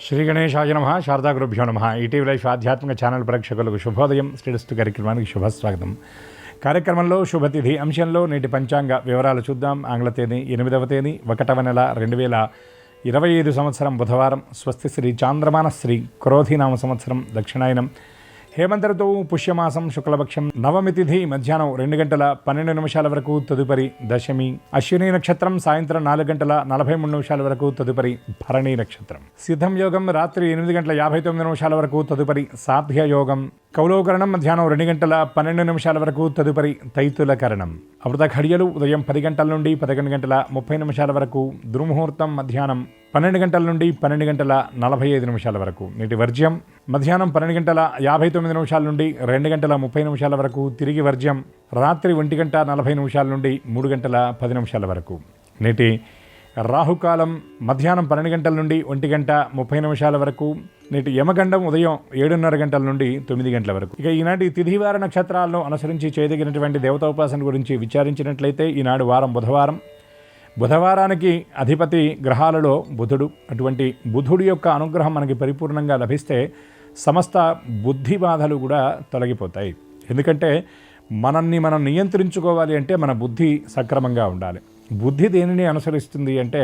శ్రీ గణేశాయ నమః. శారదా గురుభ్యో నమః. ఈటీవీ లైఫ్ ఆధ్యాత్మిక ఛానల్ ప్రేక్షకులకు శుభోదయం. శ్రేష్ఠ కార్యక్రమానికి శుభస్వాగతం. కార్యక్రమంలో శుభతిథి అంశంలో నేటి పంచాంగ వివరాలు చూద్దాం. ఆంగ్ల తేదీ 8వ తేదీ 1వ నెల 2025 సంవత్సరం బుధవారం. స్వస్తి శ్రీ చాంద్రమాన శ్రీ క్రోధినామ సంవత్సరం దక్షిణాయనం. హేమంత ఋతువు పుష్యమాసం శుక్లపక్షం. నవమి తిథి మధ్యాహ్నం 2:12 వరకు తదుపరి దశమి. అశ్విని నక్షత్రం సాయంత్రం 4:43 వరకు తదుపరి భరణి నక్షత్రం. సిద్ధం యోగం రాత్రి 8:59 వరకు తదుపరి సాధ్య యోగం. కౌలోకరణం మధ్యాహ్నం 2:12 వరకు తదుపరి తైతుల కరణం. అమృత ఘడియలు ఉదయం 10 గంటల నుండి 11:30 వరకు. దుర్ముహూర్తం మధ్యాహ్నం 12 గంటల నుండి 12:45 వరకు. నేటి వర్జ్యం మధ్యాహ్నం 12:59 నుండి 2:30 వరకు. తిరిగి వర్జ్యం రాత్రి 1:40 నుండి 3:10 వరకు. నేటి రాహుకాలం మధ్యాహ్నం 12 గంటల నుండి 1:30 వరకు. నేటి యమగండం ఉదయం 7:30 నుండి 9 గంటల వరకు. ఇక ఈనాటి తిథివార నక్షత్రాలను అనుసరించి చేయదగినటువంటి దేవతోపాసన గురించి విచారించినట్లయితే ఈనాడు వారం బుధవారం. బుధవారానికి అధిపతి గ్రహాలలో బుధుడు. అటువంటి బుధుడి యొక్క అనుగ్రహం మనకి పరిపూర్ణంగా లభిస్తే సమస్త బుద్ధి బాధలు కూడా తొలగిపోతాయి. ఎందుకంటే మనల్ని మనం నియంత్రించుకోవాలి అంటే మన బుద్ధి సక్రమంగా ఉండాలి. బుద్ధి దేనిని అనుసరిస్తుంది అంటే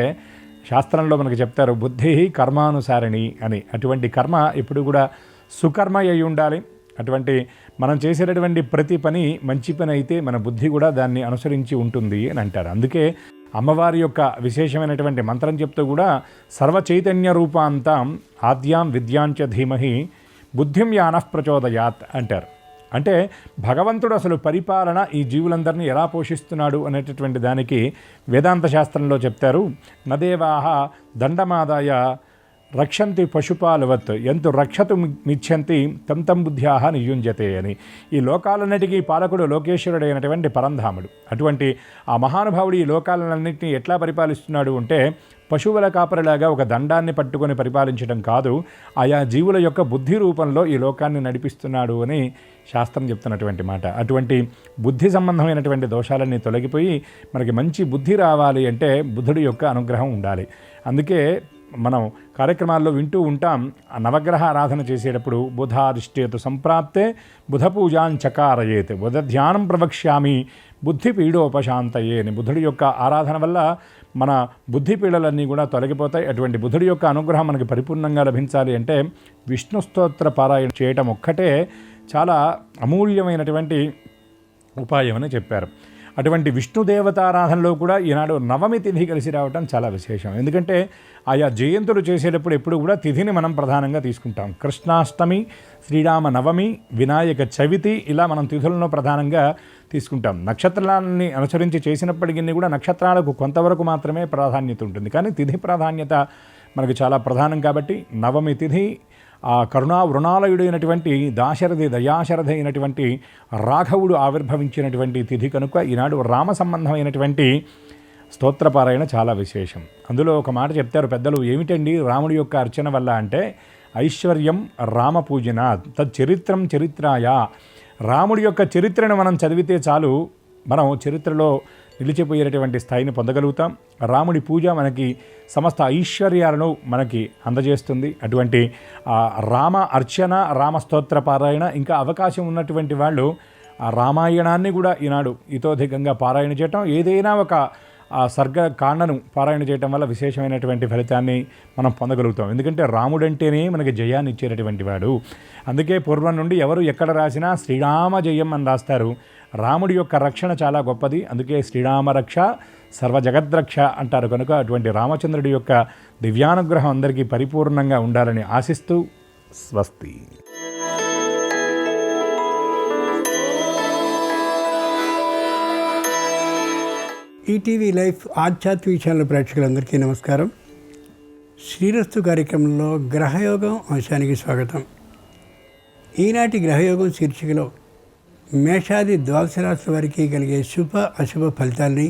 శాస్త్రంలో మనకు చెప్తారు, బుద్ధి కర్మానుసారిణి అని. అటువంటి కర్మ ఎప్పుడు కూడా సుకర్మ అయి ఉండాలి. అటువంటి మనం చేసేటటువంటి ప్రతి పని మంచి పని అయితే మన బుద్ధి కూడా దాన్ని అనుసరించి ఉంటుంది అని అంటారు. అందుకే అమ్మవారి యొక్క విశేషమైనటువంటి మంత్రం చెప్తూ కూడా సర్వచైతన్య రూపాంతం ఆద్యాం విద్యాంచ ధీమహి బుద్ధిం యానః ప్రచోదయాత్ అంటారు. అంటే భగవంతుడు అసలు పరిపాలన ఈ జీవులందరినీ ఎలా పోషిస్తున్నాడు అనేటటువంటి దానికి వేదాంత శాస్త్రంలో చెప్తారు. నదేవాహ దండమాదాయ రక్షంతి పశుపాలవత్ ఎంతు రక్షతు మిచ్చంతి తం బుద్ధ్యాహ నియుంజతే అని. ఈ లోకాలన్నిటికీ పాలకుడు లోకేశ్వరుడు అయినటువంటి పరంధాముడు. అటువంటి ఆ మహానుభావుడు ఈ లోకాలన్నింటినీ ఎట్లా పరిపాలిస్తున్నాడు అంటే పశువుల కాపరిలాగా ఒక దండాన్ని పట్టుకొని పరిపాలించడం కాదు, ఆయా జీవుల యొక్క బుద్ధి రూపంలో ఈ లోకాన్ని నడిపిస్తున్నాడు అని శాస్త్రం చెప్తున్నటువంటి మాట. అటువంటి బుద్ధి సంబంధమైనటువంటి దోషాలన్నీ తొలగిపోయి మనకి మంచి బుద్ధి రావాలి అంటే బుద్ధుడి యొక్క అనుగ్రహం ఉండాలి. అందుకే మనం కార్యక్రమాల్లో వింటూ ఉంటాం, నవగ్రహ ఆరాధన చేసేటప్పుడు బుధారిష్టేతు సంప్రాప్తే బుధ పూజాంచకారయేత్ బుధ ధ్యానం ప్రవక్ష్యామి బుద్ధి పీడోపశాంతయే అని. బుద్ధుడి యొక్క ఆరాధన వల్ల మన బుద్ధి పీడలన్నీ కూడా తొలగిపోతాయి. అటువంటి బుద్ధుడి యొక్క అనుగ్రహం మనకి పరిపూర్ణంగా లభించాలి అంటే విష్ణు స్తోత్ర పారాయణ చేయటం ఒక్కటే చాలా అమూల్యమైనటువంటి ఉపాయం అని చెప్పారు. అటువంటి విష్ణు దేవతారాధనలో కూడా ఈనాడు నవమి తిథి కలిసి రావటం చాలా విశేషం. ఎందుకంటే ఆయా జయంతులు చేసేటప్పుడు ఎప్పుడు కూడా తిథిని మనం ప్రధానంగా తీసుకుంటాం. కృష్ణాష్టమి, శ్రీరామ నవమి, వినాయక చవితి ఇలా మనం తిథులను ప్రధానంగా తీసుకుంటాం. నక్షత్రాలని అనుసరించి చేసినప్పటికీ కూడా నక్షత్రాలకు కొంతవరకు మాత్రమే ప్రాధాన్యత ఉంటుంది, కానీ తిథి ప్రాధాన్యత మనకు చాలా ప్రధానం. కాబట్టి నవమి తిథి ఆ కరుణా వృణాలయుడు అయినటువంటి దయాశరథి అయినటువంటి రాఘవుడు ఆవిర్భవించినటువంటి తిథి కనుక ఈనాడు రామ సంబంధమైనటువంటి స్తోత్రపారాయణ చాలా విశేషం. అందులో ఒక మాట చెప్తారు పెద్దలు, ఏమిటండి రాముడి యొక్క అర్చన వల్ల అంటే ఐశ్వర్యం రామ పూజన తచ్చరిత్రం చరిత్రాయ. రాముడి యొక్క చరిత్రను మనం చదివితే చాలు మనం చరిత్రలో నిలిచిపోయేటటువంటి స్థాయిని పొందగలుగుతాం. రాముడి పూజ మనకి సమస్త ఐశ్వర్యాలను మనకి అందజేస్తుంది. అటువంటి రామ అర్చన, రామస్తోత్ర పారాయణ, ఇంకా అవకాశం ఉన్నటువంటి వాళ్ళు ఆ రామాయణాన్ని కూడా ఈనాడు ఇతోధికంగా పారాయణ చేయటం, ఏదైనా ఒక సర్గ కాండను పారాయణ చేయటం వల్ల విశేషమైనటువంటి ఫలితాన్ని మనం పొందగలుగుతాం. ఎందుకంటే రాముడంటేనే మనకి జయాన్ని ఇచ్చేటటువంటి వాడు. అందుకే పూర్వం నుండి ఎవరు ఎక్కడ రాసినా శ్రీరామ జయం అని రాస్తారు. రాముడి యొక్క రక్షణ చాలా గొప్పది. అందుకే శ్రీరామ రక్ష సర్వ జగద్రక్ష అంటారు. కనుక అటువంటి రామచంద్రుడి యొక్క దివ్యానుగ్రహం అందరికీ పరిపూర్ణంగా ఉండాలని ఆశిస్తూ స్వస్తి. ఈటీవీ లైఫ్ ఆధ్యాత్మిక ఛానల్ ప్రేక్షకులందరికీ నమస్కారం. శ్రీరస్తు కార్యక్రమంలో గ్రహయోగం అంశానికి స్వాగతం. ఈనాటి గ్రహయోగం శీర్షికలో మేషాది ద్వాదశ రాశుల వారికి కలిగే శుభ అశుభ ఫలితాలని,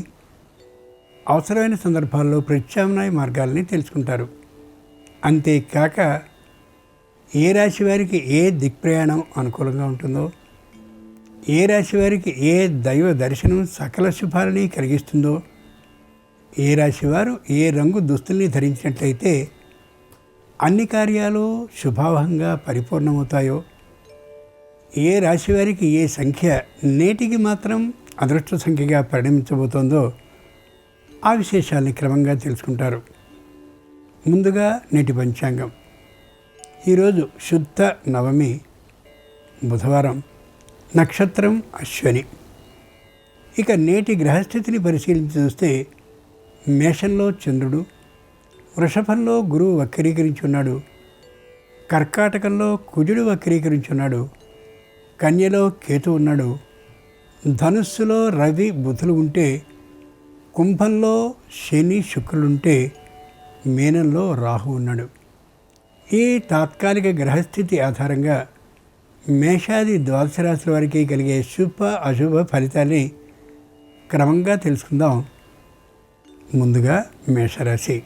అవసరమైన సందర్భాల్లో ప్రత్యామ్నాయ మార్గాలని తెలుసుకుంటారు. అంతేకాక ఏ రాశి వారికి ఏ దిక్ప్రయాణం అనుకూలంగా ఉంటుందో, ఏ రాశి వారికి ఏ దైవ దర్శనం సకల శుభాలని కలిగిస్తుందో, ఏ రాశి వారు ఏ రంగు దుస్తుల్ని ధరించినట్లయితే అన్ని కార్యాలు శుభావహంగా పరిపూర్ణమవుతాయో, ఏ రాశి వారికి ఏ సంఖ్య నేటికి మాత్రం అదృష్ట సంఖ్యగా పరిణమించబోతోందో ఆ విశేషాలని క్రమంగా తెలుసుకుంటారు. ముందుగా నేటి పంచాంగం. ఈరోజు శుద్ధ నవమి, బుధవారం, నక్షత్రం అశ్వని. ఇక నేటి గ్రహస్థితిని పరిశీలించి చూస్తే మేషంలో చంద్రుడు, వృషభంలో గురువు వక్రీకరించి ఉన్నాడు, కర్కాటకంలో కుజుడు వక్రీకరించి ఉన్నాడు, కన్యలో కేతు ఉన్నాడు, ధనుస్సులో రవి బుధులు ఉంటే, కుంభంలో శని శుక్రులుంటే, మీనంలో రాహు ఉన్నాడు. ఈ తాత్కాలిక గ్రహస్థితి ఆధారంగా మేషాది ద్వాదశ రాశుల వారికి కలిగే శుభ అశుభ ఫలితాన్ని క్రమంగా తెలుసుకుందాం. ముందుగా మేషరాశి.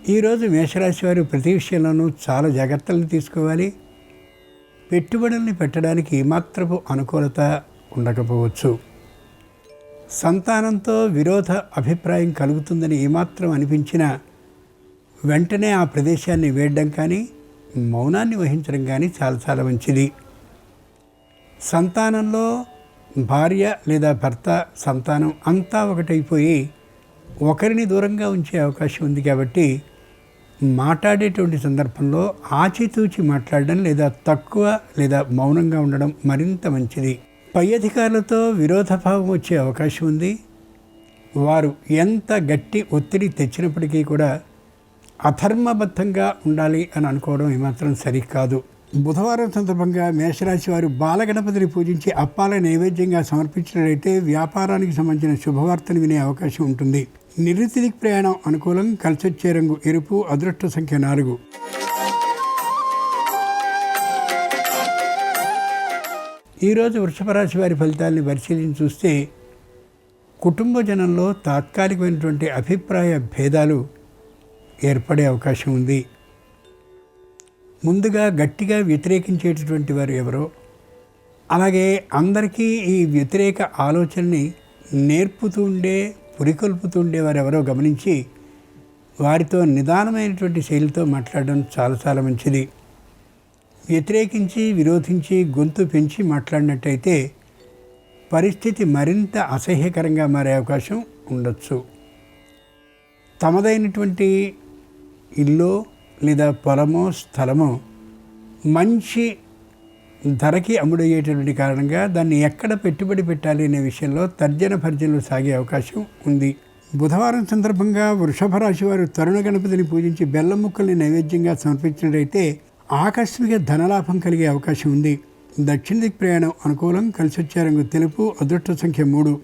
ఈరోజు మేషరాశి వారు ప్రతి విషయంలోనూ చాలా జాగ్రత్తలు తీసుకోవాలి. పెట్టుబడుల్ని పెట్టడానికి ఏమాత్రపు అనుకూలత ఉండకపోవచ్చు. సంతానంతో విరోధ అభిప్రాయం కలుగుతుందని ఏమాత్రం అనిపించినా వెంటనే ఆ ప్రదేశాన్ని వేయడం కానీ మౌనాన్ని వహించడం కానీ చాలా మంచిది. సంతానంలో భార్య లేదా భర్త, సంతానం అంతా ఒకటైపోయి ఒకరిని దూరంగా ఉంచే అవకాశం ఉంది. కాబట్టి మాట్లాడేటువంటి సందర్భంలో ఆచితూచి మాట్లాడడం లేదా తక్కువ లేదా మౌనంగా ఉండడం మరింత మంచిది. పై అధికారులతో విరోధభావం వచ్చే అవకాశం ఉంది. వారు ఎంత గట్టి ఒత్తిడి తెచ్చినప్పటికీ కూడా అధర్మబద్ధంగా ఉండాలి అని అనుకోవడం ఏమాత్రం సరికాదు. బుధవారం సందర్భంగా మేషరాశి వారు బాలగణపతిని పూజించి అప్పాల నైవేద్యంగా సమర్పించినట్లయితే వ్యాపారానికి సంబంధించిన శుభవార్తను వినే అవకాశం ఉంటుంది. నిరుతిదిక్ ప్రయాణం అనుకూలం. కలిసొచ్చే రంగు ఎరుపు. అదృష్ట సంఖ్య 4. ఈరోజు వృషభ రాశి వారి ఫలితాలని పరిశీలించి చూస్తే కుటుంబ జనంలో తాత్కాలికమైనటువంటి అభిప్రాయ భేదాలు ఏర్పడే అవకాశం ఉంది. ముందుగా గట్టిగా వ్యతిరేకించేటటువంటి వారు ఎవరో, అలాగే అందరికీ ఈ వ్యతిరేక ఆలోచనని నేర్పుతూ ఉండే, పురికొల్పుతూ ఉండేవారు ఎవరో గమనించి వారితో నిదానమైనటువంటి శైలితో మాట్లాడడం చాలా మంచిది. వ్యతిరేకించి, విరోధించి, గొంతు పెంచి మాట్లాడినట్టయితే పరిస్థితి మరింత అసహ్యకరంగా మారే అవకాశం ఉండొచ్చు. తమదైనటువంటి ఇల్లు లేదా పొలమో స్థలమో మంచి ధరకి అమ్ముడయ్యేటటువంటి కారణంగా దాన్ని ఎక్కడ పెట్టుబడి పెట్టాలి అనే విషయంలో తర్జన భర్జనలు సాగే అవకాశం ఉంది. బుధవారం సందర్భంగా వృషభ రాశి వారు తరుణ గణపతిని పూజించి బెల్లం ముక్కల్ని నైవేద్యంగా సమర్పించినట్లయితే ఆకస్మిక ధనలాభం కలిగే అవకాశం ఉంది. దక్షిణ దిక్ ప్రయాణం అనుకూలం. కలిసొచ్చే రంగు తెలుపు. అదృష్ట సంఖ్య 3.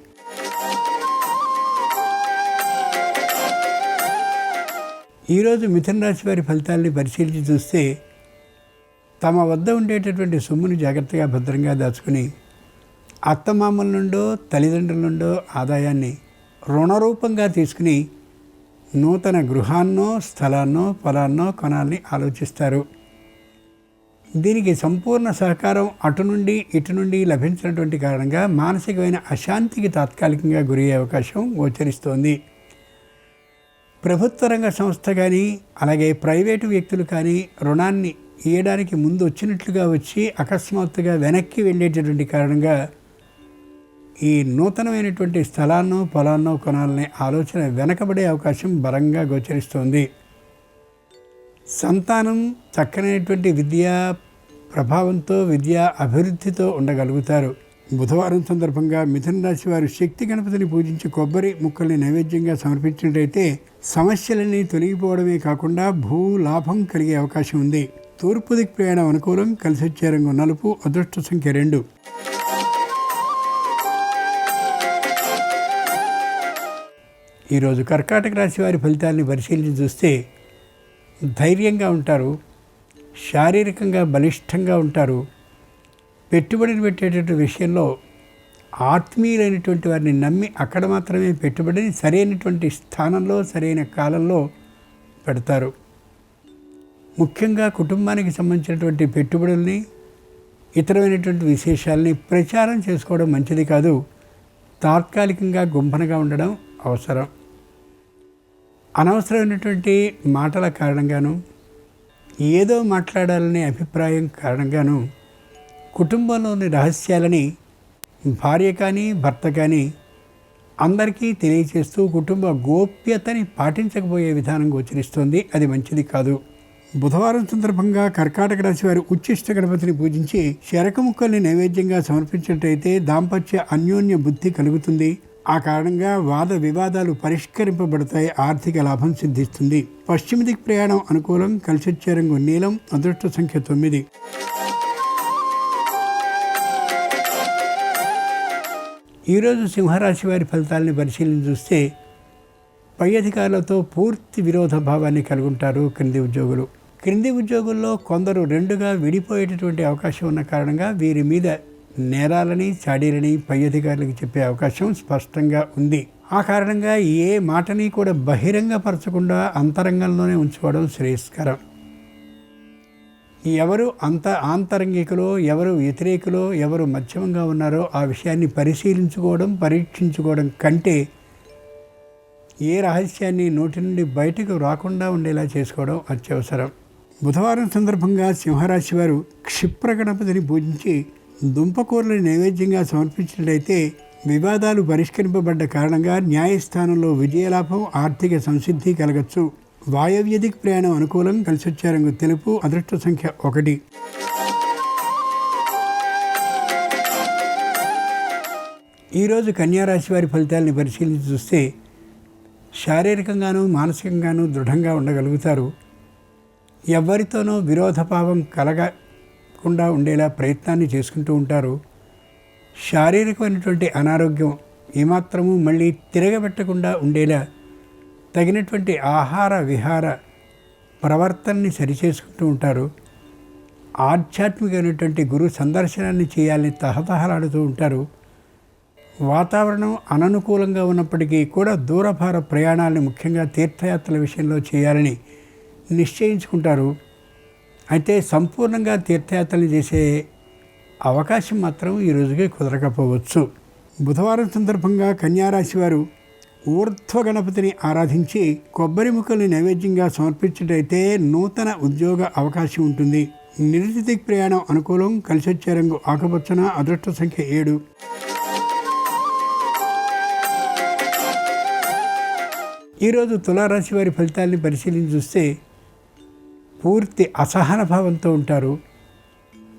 ఈరోజు మిథున రాశి వారి ఫలితాలని పరిశీలించి చూస్తే తమ వద్ద ఉండేటటువంటి సొమ్ముని జాగ్రత్తగా భద్రంగా దాచుకుని అత్తమామల నుండో తల్లిదండ్రుల నుండో ఆదాయాన్ని రుణరూపంగా తీసుకుని నూతన గృహాన్నో స్థలాన్నో పొలాన్నో కొనాలని ఆలోచిస్తారు. దీనికి సంపూర్ణ సహకారం అటు నుండి ఇటు నుండి లభించినటువంటి కారణంగా మానసికమైన అశాంతికి తాత్కాలికంగా గురయ్యే అవకాశం గోచరిస్తోంది. ప్రభుత్వ రంగ సంస్థ కానీ అలాగే ప్రైవేటు వ్యక్తులు కానీ రుణాన్ని ఇవ్వడానికి ముందు వచ్చినట్లుగా వచ్చి అకస్మాత్తుగా వెనక్కి వెళ్ళేటటువంటి కారణంగా ఈ నూతనమైనటువంటి స్థలాన్నో పొలాన్నో కొనాలనే ఆలోచన వెనకబడే అవకాశం బలంగా గోచరిస్తోంది. సంతానం చక్కనైనటువంటి విద్యా ప్రభావంతో, విద్యా అభివృద్ధితో ఉండగలుగుతారు. బుధవారం సందర్భంగా మిథున రాశి వారు శక్తి గణపతిని పూజించి కొబ్బరి ముక్కల్ని నైవేద్యంగా సమర్పించినట్లయితే సమస్యలన్నీ తొలగిపోవడమే కాకుండా భూ లాభం కలిగే అవకాశం ఉంది. తూర్పు దిక్ ప్రయాణం అనుకూలం. కలిసొచ్చే రంగు నలుపు. అదృష్ట సంఖ్య 2. ఈరోజు కర్కాటక రాశి వారి ఫలితాలని పరిశీలించి చూస్తే ధైర్యంగా ఉంటారు, శారీరకంగా బలిష్టంగా ఉంటారు. పెట్టుబడిని పెట్టేటటువంటి విషయంలో ఆత్మీయులైనటువంటి వారిని నమ్మి అక్కడ మాత్రమే పెట్టుబడిని సరైనటువంటి స్థానంలో సరైన కాలంలో పెడతారు. ముఖ్యంగా కుటుంబానికి సంబంధించినటువంటి పెట్టుబడుల్ని, ఇతరమైనటువంటి విశేషాలని ప్రచారం చేసుకోవడం మంచిది కాదు. తాత్కాలికంగా గుంభనగా ఉండడం అవసరం. అనవసరమైనటువంటి మాటల కారణంగాను, ఏదో మాట్లాడాలనే అభిప్రాయం కారణంగాను కుటుంబంలోని రహస్యాలని భార్య కానీ భర్త కానీ అందరికీ తెలియచేస్తూ కుటుంబ గోప్యతని పాటించకపోయే విధానం గోచరిస్తోంది. అది మంచిది కాదు. బుధవారం సందర్భంగా కర్కాటక రాశి వారు ఉచ్చిష్ట గణపతిని పూజించి శరక ముక్కల్ని నైవేద్యంగా సమర్పించినట్టయితే దాంపత్య అన్యోన్య బుద్ధి కలుగుతుంది. ఆ కారణంగా వాద వివాదాలు పరిష్కరింపబడతాయి. ఆర్థిక లాభం సిద్ధిస్తుంది. పశ్చిమ దిక్ ప్రయాణం అనుకూలం. కలిసొచ్చే రంగు నీలం. అదృష్ట సంఖ్య 9. ఈరోజు సింహరాశి వారి ఫలితాలని పరిశీలించి చూస్తే పై అధికారులతో పూర్తి విరోధ భావాన్ని కలిగి ఉంటారు క్రింది ఉద్యోగుల్లో కొందరు రెండుగా విడిపోయేటటువంటి అవకాశం ఉన్న కారణంగా వీరి మీద నేరాలని చాడీలని పై అధికారులకు చెప్పే అవకాశం స్పష్టంగా ఉంది. ఆ కారణంగా ఏ మాటని కూడా బహిరంగపరచకుండా అంతరంగంలోనే ఉంచుకోవడం శ్రేయస్కరం. ఎవరు ఆంతరంగికులో, ఎవరు వ్యతిరేకులో, ఎవరు మధ్యమంగా ఉన్నారో ఆ విషయాన్ని పరీక్షించుకోవడం కంటే ఏ రహస్యాన్ని నోటి నుండి బయటకు రాకుండా ఉండేలా చేసుకోవడం అత్యవసరం. బుధవారం సందర్భంగా సింహరాశి వారు క్షిప్ర గణపతిని పూజించి దుంపకూరలను నైవేద్యంగా సమర్పించినట్లయితే వివాదాలు పరిష్కరింపబడ్డ కారణంగా న్యాయస్థానంలో విజయలాభం, ఆర్థిక సంసిద్ధి కలగచ్చు. వాయవ్య దిక్ ప్రయాణం అనుకూలం. కలిసొచ్చే రంగు తెలుపు. అదృష్ట సంఖ్య 1. ఈరోజు కన్యారాశి వారి ఫలితాలని పరిశీలించి చూస్తే శారీరకంగానూ మానసికంగానూ దృఢంగా ఉండగలుగుతారు. ఎవరితోనూ విరోధభావం కలగకుండా ఉండేలా ప్రయత్నాన్ని చేసుకుంటూ ఉంటారు. శారీరకమైనటువంటి అనారోగ్యం ఏమాత్రము మళ్ళీ తిరగబెట్టకుండా ఉండేలా తగినటువంటి ఆహార విహార ప్రవర్తనని సరిచేసుకుంటూ ఉంటారు. ఆధ్యాత్మికమైనటువంటి గురు సందర్శనాన్ని చేయాలని తహతహలాడుతూ ఉంటారు. వాతావరణం అననుకూలంగా ఉన్నప్పటికీ కూడా దూరభార ప్రయాణాలను ముఖ్యంగా తీర్థయాత్రల విషయంలో చేయాలని నిశ్చయించుకుంటారు. అయితే సంపూర్ణంగా తీర్థయాత్రలు చేసే అవకాశం మాత్రం ఈ రోజుకి కుదరకపోవచ్చు. బుధవారం సందర్భంగా కన్యారాశి వారు ఊర్ధ్వ గణపతిని ఆరాధించి కొబ్బరి ముక్కల్ని నైవేద్యంగా సమర్పించినట్టయితే నూతన ఉద్యోగ అవకాశం ఉంటుంది. నిరుతిథి ప్రయాణం అనుకూలం. కలిసొచ్చే రంగు ఆకుపచ్చన. అదృష్ట సంఖ్య 7. ఈరోజు తులారాశి వారి ఫలితాలని పరిశీలించి చూస్తే పూర్తి అసహన భావంతో ఉంటారు.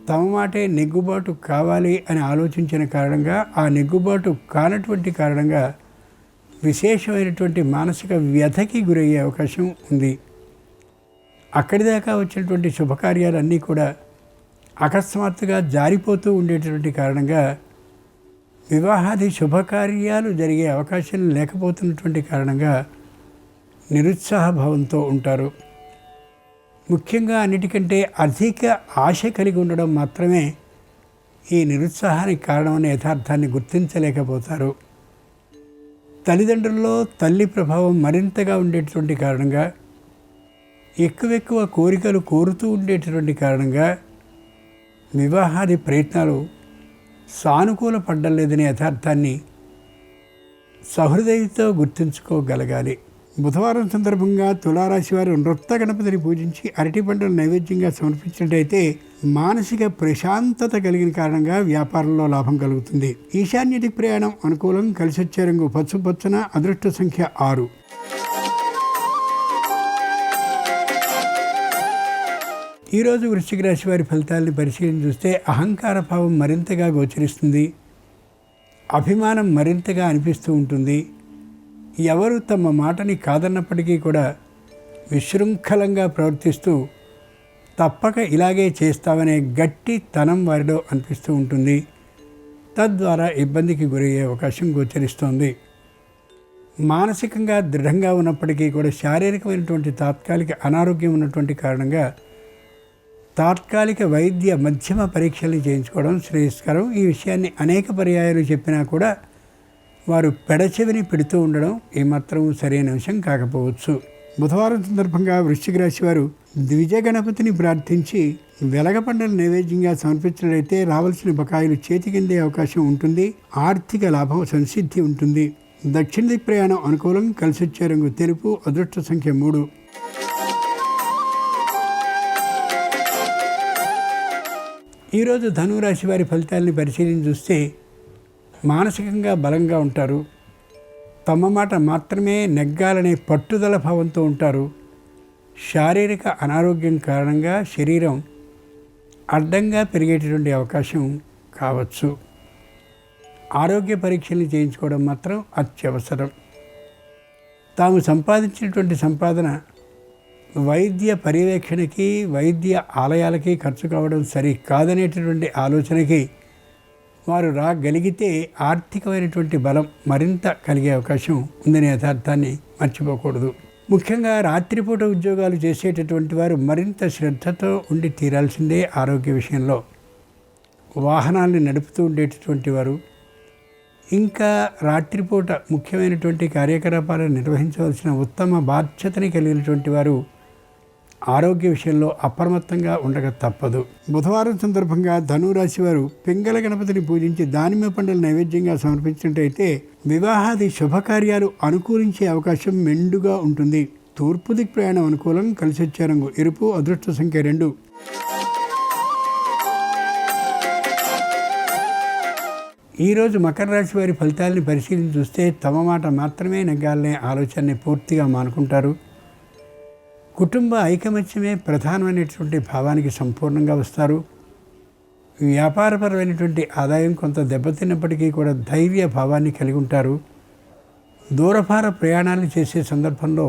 తమ మాటే నెగ్గుబాటు కావాలి అని ఆలోచించిన కారణంగా ఆ నెగ్గుబాటు కానటువంటి కారణంగా విశేషమైనటువంటి మానసిక వ్యధకి గురయ్యే అవకాశం ఉంది. అక్కడి దాకా వచ్చినటువంటి శుభకార్యాలన్నీ కూడా అకస్మాత్తుగా జారిపోతూ ఉండేటటువంటి కారణంగా వివాహాది శుభకార్యాలు జరిగే అవకాశం లేకపోతున్నటువంటి కారణంగా నిరుత్సాహభావంతో ఉంటారు. ముఖ్యంగా అన్నిటికంటే అధిక ఆశ కలిగి ఉండడం మాత్రమే ఈ నిరుత్సాహానికి కారణమనే యథార్థాన్ని గుర్తించలేకపోతారు. తల్లిదండ్రుల్లో తల్లి ప్రభావం మరింతగా ఉండేటటువంటి కారణంగా ఎక్కువ కోరికలు కోరుతూ ఉండేటటువంటి కారణంగా వివాహాది ప్రయత్నాలు సానుకూల పడ్డం లేదనే యథార్థాన్ని సహృదయంతో గుర్తుంచుకోగలగాలి. బుధవారం సందర్భంగా తులారాశి వారు నృత్య గణపతిని పూజించి అరటి పంటలు నైవేద్యంగా సమర్పించినట్టయితే మానసిక ప్రశాంతత కలిగిన కారణంగా వ్యాపారంలో లాభం కలుగుతుంది. ఈశాన్య దిక్ ప్రయాణం అనుకూలం. కలిసొచ్చే రంగు పచ్చన. అదృష్ట సంఖ్య 6. ఈరోజు వృశ్చిక రాశి వారి ఫలితాలను పరిశీలించి చూస్తే అహంకార భావం మరింతగా గోచరిస్తుంది. అభిమానం మరింతగా అనిపిస్తూ ఉంటుంది. ఎవరు తమ మాటని కాదన్నప్పటికీ కూడా విశృంఖలంగా ప్రవర్తిస్తూ తప్పక ఇలాగే చేస్తామనే గట్టి తనం వారిలో అనిపిస్తూ ఉంటుంది. తద్వారా ఇబ్బందికి గురయ్యే అవకాశం గోచరిస్తోంది. మానసికంగా దృఢంగా ఉన్నప్పటికీ కూడా శారీరకమైనటువంటి తాత్కాలిక అనారోగ్యం ఉన్నటువంటి కారణంగా తాత్కాలిక వైద్య మధ్యమ పరీక్షలు చేయించుకోవడం శ్రేయస్కరం. ఈ విషయాన్ని అనేక పర్యాయాలు చెప్పినా కూడా వారు పెడచెవిని పెడుతూ ఉండడం ఏమాత్రం సరైన అంశం కాకపోవచ్చు. బుధవారం సందర్భంగా వృశ్చిక రాశి వారు ద్విజ గణపతిని ప్రార్థించి వెలగపండల నైవేద్యంగా సమర్పించినట్లయితే రావాల్సిన బకాయిలు చేతికిందే అవకాశం ఉంటుంది. ఆర్థిక లాభం సంసిద్ధి ఉంటుంది. దక్షిణ దిక్ ప్రయాణం అనుకూలం, కలిసి వచ్చే రంగు తెలుపు, అదృష్ట సంఖ్య 3. ఈరోజు ధనురాశి వారి ఫలితాలని పరిశీలించి చూస్తే మానసికంగా బలంగా ఉంటారు. తమ మాట మాత్రమే నెగ్గాలనే పట్టుదల భావంతో ఉంటారు. శారీరక అనారోగ్యం కారణంగా శరీరం అడ్డంగా పెరిగేటటువంటి అవకాశం కావచ్చు. ఆరోగ్య పరీక్షలు చేయించుకోవడం మాత్రం అత్యవసరం. తాము సంపాదించినటువంటి సంపాదన వైద్య పర్యవేక్షణకి, వైద్య ఆలయాలకి ఖర్చు కావడం సరి కాదనేటటువంటి ఆలోచనకి వారు రాగలిగితే ఆర్థికమైనటువంటి బలం మరింత కలిగే అవకాశం ఉందనే యథార్థాన్ని మర్చిపోకూడదు. ముఖ్యంగా రాత్రిపూట ఉద్యోగాలు చేసేటటువంటి వారు మరింత శ్రద్ధతో ఉండి తీరాల్సిందే. ఆరోగ్య విషయంలో వాహనాల్ని నడుపుతూ ఉండేటటువంటి వారు, ఇంకా రాత్రిపూట ముఖ్యమైనటువంటి కార్యకలాపాలను నిర్వహించవలసిన ఉత్తమ బాధ్యతని కలిగినటువంటి వారు ఆరోగ్య విషయంలో అప్రమత్తంగా ఉండక తప్పదు. బుధవారం సందర్భంగా ధనురాశి వారు పింగళ గణపతిని పూజించి దానిమ్మ పండుగ నైవేద్యంగా సమర్పించినట్టయితే వివాహాది శుభకార్యాలు అనుకూలించే అవకాశం మెండుగా ఉంటుంది. తూర్పు దిక్ ప్రయాణం అనుకూలం, కలిసి వచ్చే రంగు ఎరుపు, అదృష్ట సంఖ్య 2. ఈరోజు మకర రాశి వారి ఫలితాలని పరిశీలించి చూస్తే తమ మాట మాత్రమే నెగ్గాలనే ఆలోచనని పూర్తిగా మానుకుంటారు. కుటుంబ ఐకమత్యమే ప్రధానమైనటువంటి భావానికి సంపూర్ణంగా వస్తారు. వ్యాపారపరమైనటువంటి ఆదాయం కొంత దెబ్బతిన్నప్పటికీ కూడా ధైర్య భావాన్ని కలిగి ఉంటారు. దూరభార ప్రయాణాలు చేసే సందర్భంలో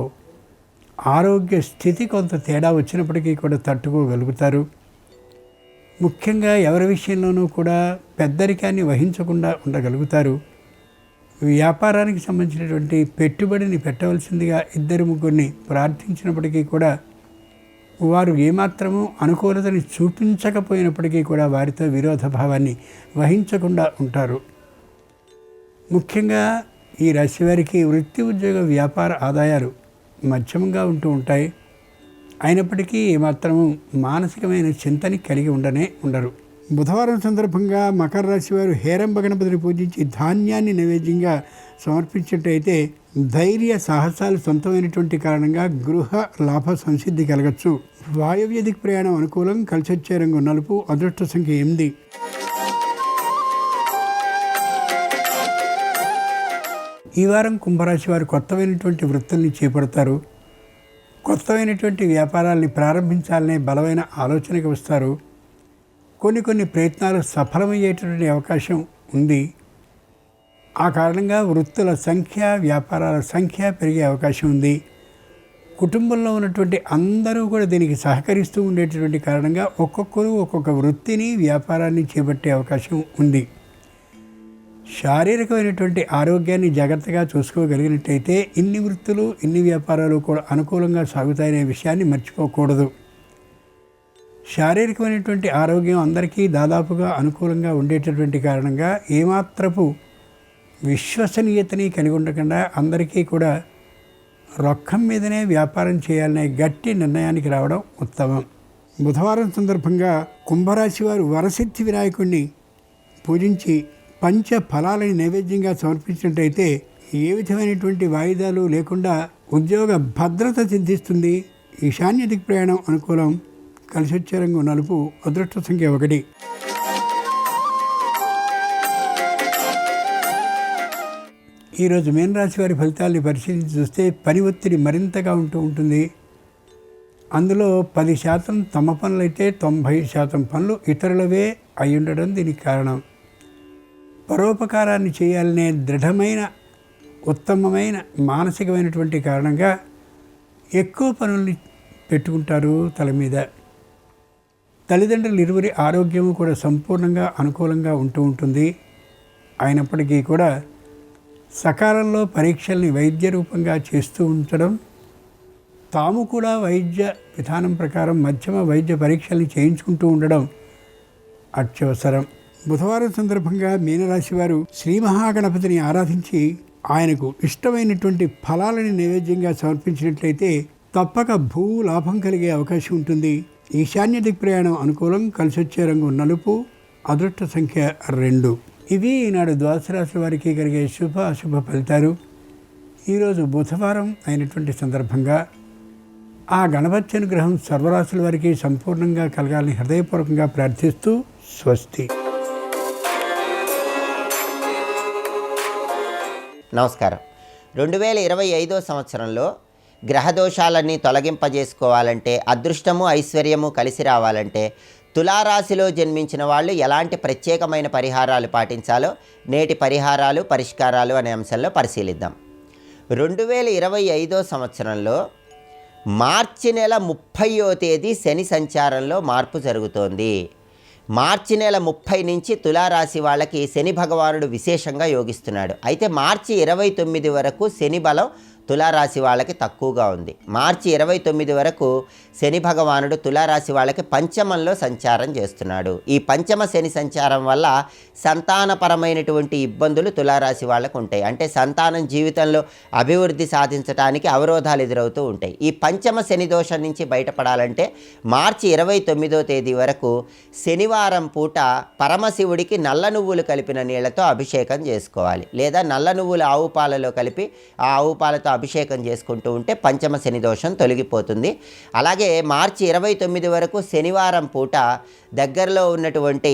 ఆరోగ్య స్థితి కొంత తేడా వచ్చినప్పటికీ కూడా తట్టుకోగలుగుతారు. ముఖ్యంగా ఎవరి విషయంలోనూ కూడా పెద్దరికాన్ని వహించకుండా ఉండగలుగుతారు. వ్యాపారానికి సంబంధించినటువంటి పెట్టుబడిని పెట్టవలసిందిగా 2-3 ప్రార్థించినప్పటికీ కూడా వారు ఏమాత్రమూ అనుకూలతని చూపించకపోయినప్పటికీ కూడా వారితో విరోధ భావాన్ని వహించకుండా ఉంటారు. ముఖ్యంగా ఈ రాశి వారికి వృత్తి, ఉద్యోగ, వ్యాపార ఆదాయాలు మధ్యమంగా ఉంటూ ఉంటాయి. అయినప్పటికీ ఏమాత్రము మానసికమైన చింతని కలిగి ఉండరు. బుధవారం సందర్భంగా మకర రాశి వారు హేరంబ గణపతిని పూజించి ధాన్యాన్ని నైవేద్యంగా సమర్పించినట్టయితే ధైర్య సాహసాలు సొంతమైనటువంటి కారణంగా గృహ లాభ సంసిద్ధి కలగచ్చు. వాయువ్య దిక్ ప్రయాణం అనుకూలం, కలిసి వచ్చే రంగు నలుపు, అదృష్ట సంఖ్య 8. ఈ వారం కుంభరాశి వారు కొత్తమైనటువంటి వృత్తుల్ని చేపడతారు. కొత్తమైనటువంటి వ్యాపారాల్ని ప్రారంభించాలనే బలమైన ఆలోచనకు వస్తారు. కొన్ని ప్రయత్నాలు సఫలమయ్యేటటువంటి అవకాశం ఉంది. ఆ కారణంగా వృత్తుల సంఖ్య, వ్యాపారాల సంఖ్య పెరిగే అవకాశం ఉంది. కుటుంబంలో ఉన్నటువంటి అందరూ కూడా దీనికి సహకరిస్తూ ఉండేటటువంటి కారణంగా ఒక్కొక్కరు ఒక్కొక్క వృత్తిని, వ్యాపారాన్ని చేపట్టే అవకాశం ఉంది. శారీరకమైనటువంటి ఆరోగ్యాన్ని జాగ్రత్తగా చూసుకోగలిగినట్టయితే ఇన్ని వృత్తులు, ఇన్ని వ్యాపారాలు కూడా అనుకూలంగా సాగుతాయనే విషయాన్ని మర్చిపోకూడదు. శారీరకమైనటువంటి ఆరోగ్యం అందరికీ దాదాపుగా అనుకూలంగా ఉండేటటువంటి కారణంగా ఏమాత్రపు విశ్వసనీయతని కలిగి ఉండకుండా అందరికీ కూడా రొక్కం మీదనే వ్యాపారం చేయాలనే గట్టి నిర్ణయానికి రావడం ఉత్తమం. బుధవారం సందర్భంగా కుంభరాశి వారు వరసిద్ధి వినాయకుడిని పూజించి పంచ ఫలాలని నైవేద్యంగా సమర్పించినట్టయితే ఏ విధమైనటువంటి వాయిదాలు లేకుండా ఉద్యోగ భద్రత సిద్ధిస్తుంది. ఈశాన్య దిక్ ప్రయాణం అనుకూలం, కలిసి వచ్చే రంగు నలుపు, అదృష్ట సంఖ్య 1. ఈరోజు మీనరాశి వారి ఫలితాలని పరిశీలించి చూస్తే పని ఒత్తిడి మరింతగా ఉంటుంది. అందులో 10% తమ పనులైతే 90% పనులు ఇతరులవే అయి ఉండడం దీనికి కారణం. పరోపకారాన్ని చేయాలనే దృఢమైన, ఉత్తమమైన మానసికమైనటువంటి కారణంగా ఎక్కువ పనుల్ని పెట్టుకుంటారు తల మీద. తల్లిదండ్రులు ఇరువురి ఆరోగ్యము కూడా సంపూర్ణంగా అనుకూలంగా ఉంటుంది. అయినప్పటికీ కూడా సకాలంలో పరీక్షల్ని వైద్య రూపంగా చేస్తూ ఉంచడం, తాము కూడా వైద్య విధానం ప్రకారం మధ్యమ వైద్య పరీక్షల్ని చేయించుకుంటూ ఉండడం అత్యవసరం. బుధవారం సందర్భంగా మీనరాశి వారు శ్రీ మహాగణపతిని ఆరాధించి ఆయనకు ఇష్టమైనటువంటి ఫలాలని నైవేద్యంగా సమర్పించినట్లయితే తప్పక భూ లాభం కలిగే అవకాశం ఉంటుంది. ఈశాన్య దిక్ ప్రయాణం అనుకూలం, కలిసి వచ్చే రంగు నలుపు, అదృష్ట సంఖ్య 2. ఇవి ఈనాడు ద్వాదశ రాశుల వారికి కలిగే శుభ అశుభ ఫలితాలు. ఈరోజు బుధవారం అయినటువంటి సందర్భంగా ఆ గణపతి అనుగ్రహం సర్వరాశుల వారికి సంపూర్ణంగా కలగాలని హృదయపూర్వకంగా ప్రార్థిస్తూ స్వస్తి. నమస్కారం. 2025 సంవత్సరంలో గ్రహదోషాలన్నీ తొలగింపజేసుకోవాలంటే, అదృష్టము ఐశ్వర్యము కలిసి రావాలంటే తులారాశిలో జన్మించిన వాళ్ళు ఎలాంటి ప్రత్యేకమైన పరిహారాలు పాటించాలో నేటి పరిహారాలు పరిష్కారాలు అనే అంశంలో పరిశీలిద్దాం. 2025 సంవత్సరంలో మార్చి నెల 30వ తేదీ శని సంచారంలో మార్పు జరుగుతోంది. మార్చి నెల 30 నుంచి తులారాశి వాళ్ళకి శని భగవానుడు విశేషంగా యోగిస్తున్నాడు. అయితే మార్చి 29 వరకు శని బలం తులారాశి వాళ్ళకి తక్కువగా ఉంది. మార్చి 29 వరకు శని భగవానుడు తులారాశి వాళ్ళకి పంచమంలో సంచారం చేస్తున్నాడు. ఈ పంచమ శని సంచారం వల్ల సంతానపరమైనటువంటి ఇబ్బందులు తులారాశి వాళ్ళకు ఉంటాయి. అంటే సంతానం జీవితంలో అభివృద్ధి సాధించడానికి అవరోధాలు ఎదురవుతూ ఉంటాయి. ఈ పంచమ శని దోషం నుంచి బయటపడాలంటే మార్చి 29వ తేదీ వరకు శనివారం పూట పరమశివుడికి నల్ల నువ్వులు కలిపిన నీళ్లతో అభిషేకం చేసుకోవాలి. లేదా నల్ల నువ్వులు ఆవు పాలలో కలిపి ఆ ఆవు పాలతో అభిషేకం చేసుకుంటూ ఉంటే పంచమ శని దోషం తొలగిపోతుంది. అలాగే మార్చి 29 వరకు శనివారం పూట దగ్గరలో ఉన్నటువంటి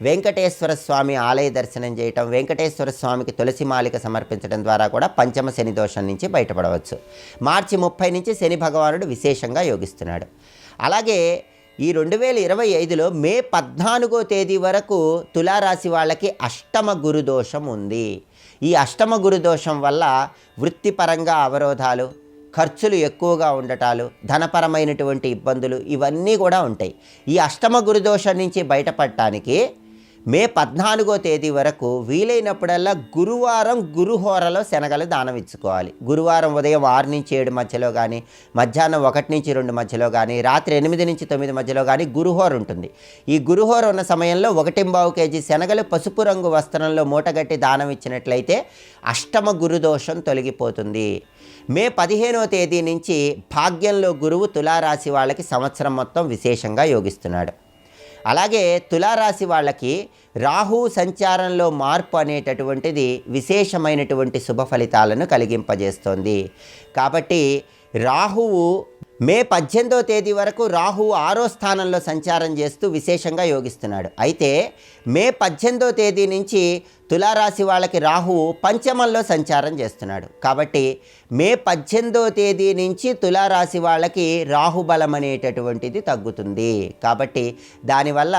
వెంకటేశ్వర స్వామి ఆలయ దర్శనం చేయటం, వెంకటేశ్వర స్వామికి తులసి మాలిక సమర్పించడం ద్వారా కూడా పంచమ శని దోషం నుంచి బయటపడవచ్చు. మార్చి 30 నుంచి శని భగవానుడు విశేషంగా యోగిస్తున్నాడు. అలాగే ఈ 2025లో మే 14వ తేదీ వరకు తులారాశి వాళ్ళకి అష్టమ గురుదోషం ఉంది. ఈ అష్టమ గురుదోషం వల్ల వృత్తిపరంగా అవరోధాలు, ఖర్చులు ఎక్కువగా ఉండటాలు, ధనపరమైనటువంటి ఇబ్బందులు ఇవన్నీ కూడా ఉంటాయి. ఈ అష్టమ గురుదోషం నుంచి బయటపడటానికి మే 14వ తేదీ వరకు వీలైనప్పుడల్లా గురువారం గురుహోరలో శనగలు దానం ఇచ్చుకోవాలి. గురువారం ఉదయం 6 నుంచి 7 మధ్యలో కానీ, మధ్యాహ్నం 1 నుంచి 2 మధ్యలో కానీ, రాత్రి 8 నుంచి 9 మధ్యలో కానీ గురుహోర ఉంటుంది. ఈ గురుహోర ఉన్న సమయంలో 1.25 కేజీ శనగలు పసుపు రంగు వస్త్రంలో మూటగట్టి దానం ఇచ్చినట్లయితే అష్టమ గురుదోషం తొలగిపోతుంది. మే 15వ తేదీ నుంచి భాగ్యంలో గురువు తులారాశి వాళ్ళకి సంవత్సరం మొత్తం విశేషంగా యోగిస్తున్నాడు. అలాగే తులారాశి వాళ్ళకి రాహు సంచారంలో మార్పు అనేటటువంటిది విశేషమైనటువంటి శుభ ఫలితాలను కలిగింపజేస్తోంది. కాబట్టి రాహువు మే 18వ తేదీ వరకు రాహువు 6వ స్థానంలో సంచారం చేస్తూ విశేషంగా యోగిస్తున్నాడు. అయితే మే 18వ తేదీ నుంచి తులారాశి వాళ్ళకి రాహువు పంచమంలో సంచారం చేస్తున్నాడు. కాబట్టి మే 18వ తేదీ నుంచి తులారాశి వాళ్ళకి రాహుబలం అనేటటువంటిది తగ్గుతుంది. కాబట్టి దానివల్ల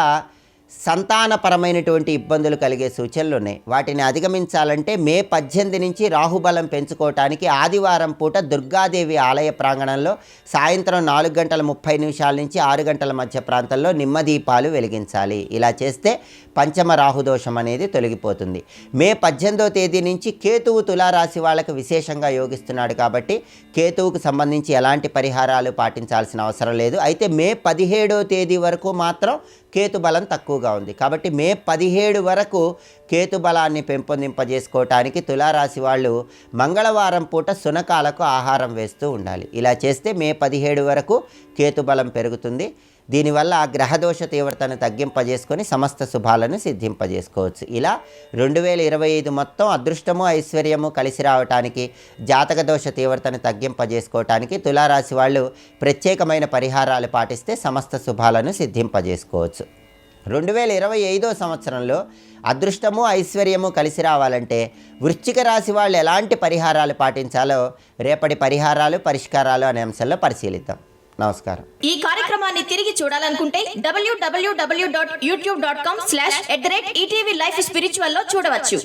సంతానపరమైనటువంటి ఇబ్బందులు కలిగే సూచనలు ఉన్నాయి. వాటిని అధిగమించాలంటే మే 18 నుంచి రాహుబలం పెంచుకోవటానికి ఆదివారం పూట దుర్గాదేవి ఆలయ ప్రాంగణంలో సాయంత్రం 4:30 నుంచి 6 గంటల మధ్య ప్రాంతంలో నిమ్మదీపాలు వెలిగించాలి. ఇలా చేస్తే పంచమ రాహుదోషం అనేది తొలగిపోతుంది. మే 18వ తేదీ నుంచి కేతువు తులారాశి వాళ్ళకు విశేషంగా యోగిస్తున్నాడు. కాబట్టి కేతువుకు సంబంధించి ఎలాంటి పరిహారాలు పాటించాల్సిన అవసరం లేదు. అయితే మే 17వ తేదీ వరకు మాత్రం కేతు బలం తక్కువగా ఉంది. కాబట్టి మే 17 వరకు కేతు బలాన్ని పెంపొందింపజేసుకోవటానికి తులారాశి వాళ్ళు మంగళవారం పూట శునకాలకు ఆహారం వేస్తూ ఉండాలి. ఇలా చేస్తే మే 17 వరకు కేతు బలం పెరుగుతుంది. దీనివల్ల గ్రహదోష తీవ్రతను తగ్గింపజేసుకొని సమస్త శుభాలను సిద్ధింపజేసుకోవచ్చు. ఇలా 2025 మొత్తం అదృష్టము ఐశ్వర్యము కలిసి రావటానికి, జాతక దోష తీవ్రతను తగ్గింపజేసుకోవటానికి తులారాశి వాళ్ళు ప్రత్యేకమైన పరిహారాలు పాటిస్తే సమస్త శుభాలను సిద్ధింపజేసుకోవచ్చు. 2025 సంవత్సరంలో అదృష్టము ఐశ్వర్యము కలిసి రావాలంటే వృశ్చిక రాశి వాళ్ళు ఎలాంటి పరిహారాలు పాటించాలో రేపటి పరిహారాలు పరిష్కారాలు అనే అంశంలో పరిశీలిద్దాం. నమస్కారం. ఈ కార్యక్రమాన్ని తిరిగి చూడాలనుకుంటే www.youtube.com/ETV Life Spiritual లో చూడవచ్చు.